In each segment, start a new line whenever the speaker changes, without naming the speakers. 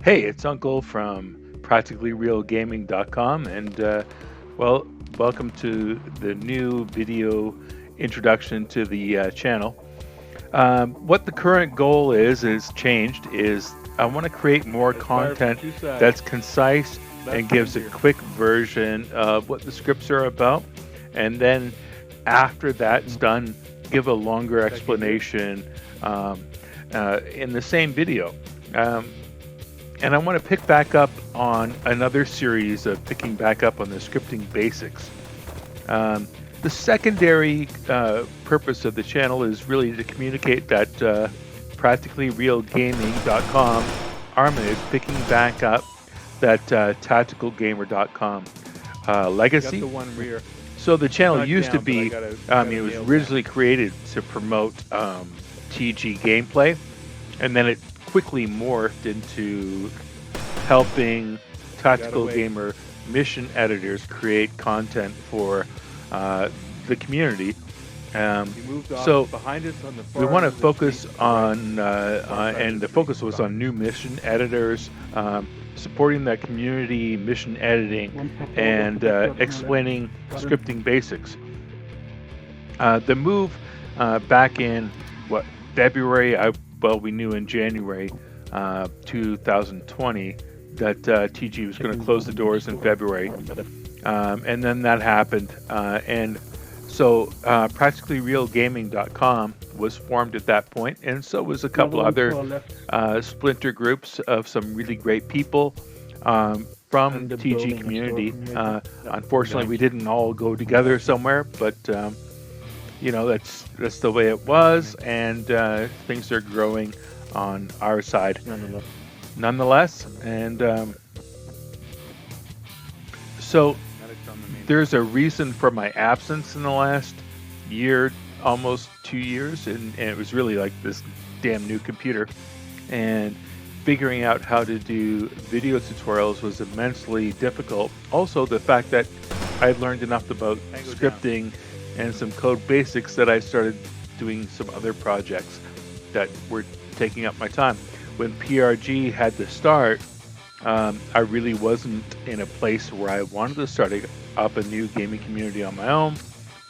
Hey, it's Unkl from practicallyrealgaming.com, and well, welcome to the new video introduction to the channel. What the current goal is changed. Is I want to create more
Let's fire from
content
two sides.
that's concise and
Left
gives
and
a
here.
quick version of what the scripts are about, and then after that's done, give a longer
Second here.
explanation in the same video. Um, and I want to pick back up on another series of picking back up on the scripting basics. Um, the secondary purpose of the channel is really to communicate that practicallyrealgaming.com ArmA is picking back up that tacticalgamer.com
Got
legacy.
the one rear.
So the
It's
channel
not
used to
down, but I
be,
got
it
a
was
nail
originally created to promote TG gameplay, and then it quickly morphed into helping tactical
wait.
gamer mission editors create content for the community.
He moved off
So
behind us on the far
we want to
end of the
focus
street,
and the focus was on new mission editors, supporting that community mission editing, and explaining scripting basics. The move back in what February, we knew in January 2020 that TG was going to close the doors in February, and then that happened, and so practicallyrealgaming.com was formed at that point, and so was a couple other splinter groups of some really great people from the TG community. Unfortunately, we didn't all go together somewhere, but that's the way it was, and things are growing on our side nonetheless. And so
medics on the main.
there's a reason for my absence in the last year, almost 2 years, and it was really like this damn new computer, and figuring out how to do video tutorials was immensely difficult. Also, the fact that I learned enough about scripting and some code basics that I started doing some other projects that were taking up my time. When PRG had to start, I really wasn't in a place where I wanted to start up a new gaming community on my own,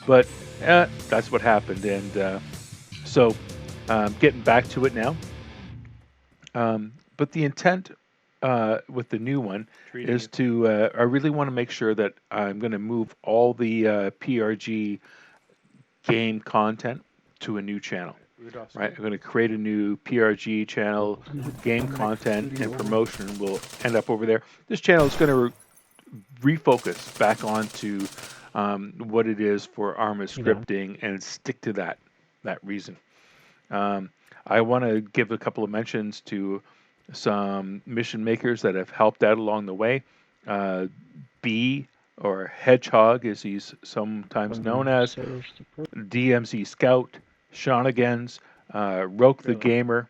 but that's what happened. And so getting back to it now. But the intent with the new one is to, I really want to make sure that I'm going to move all the PRG game content to a new channel. Right, I'm going to create a new PRG channel. Game content and promotion will end up over there. This channel is going to refocus back onto what it is for ArmA scripting and stick to that reason. I want to give a couple of mentions to some mission makers that have helped out along the way. B, or Hedgehog, as he's sometimes known as, DMZ Scout, Shonigans, Roke the Gamer.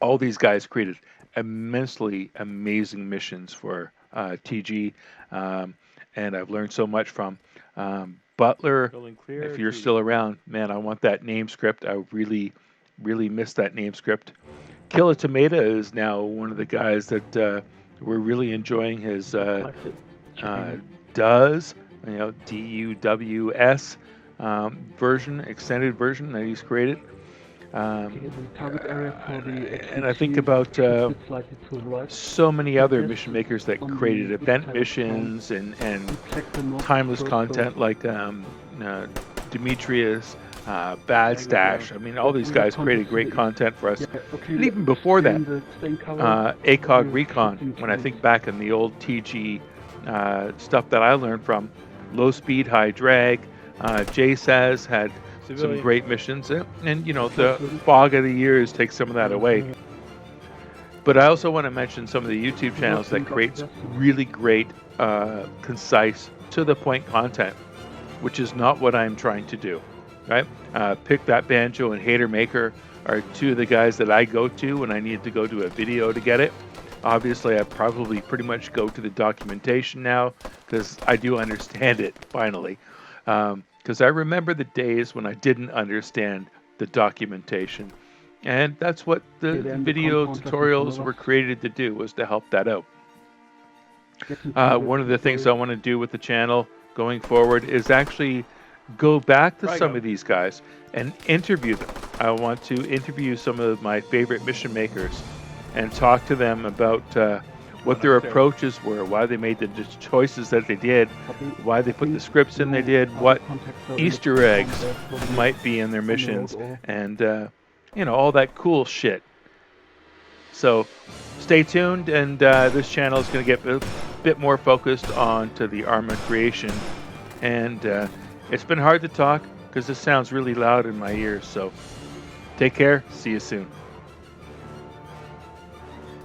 All these guys created immensely amazing missions for TG, and I've learned so much from. Butler, if you're still around, man, I want that name script. I really, really miss that name script. Killa Tomato is now one of the guys that we're really enjoying his DUWS, DUWS version, extended version that he's created. And I think about so many other mission makers that created event missions and timeless content like Demetrius, Bad Stash. I mean, all these guys created great content for us. And even before that, ACOG Recon, when I think back in the old TG stuff that I learned from, Low Speed, High Drag, JSAS had some great missions, and the fog of the years takes some of that away. But I also want to mention some of the YouTube channels that create really great, concise, to the point content, which is not what I'm trying to do, right? Pick That Banjo and Hater Maker are two of the guys that I go to when I need to go to a video to get it. Obviously, I probably pretty much go to the documentation now because I do understand it finally. Because I remember the days when I didn't understand the documentation. And that's what the video tutorials were created to do, was to help that out. One of the things I want to do with the channel going forward is actually go back to some of these guys and interview them. I want to interview some of my favorite mission makers and talk to them about what their approaches were, why they made the choices that they did, why they put the scripts in they did, what Easter eggs might be in their missions, and all that cool shit. So stay tuned, and this channel is going to get a bit more focused on to the ArmA creation. And it's been hard to talk because this sounds really loud in my ears. So take care. See you soon.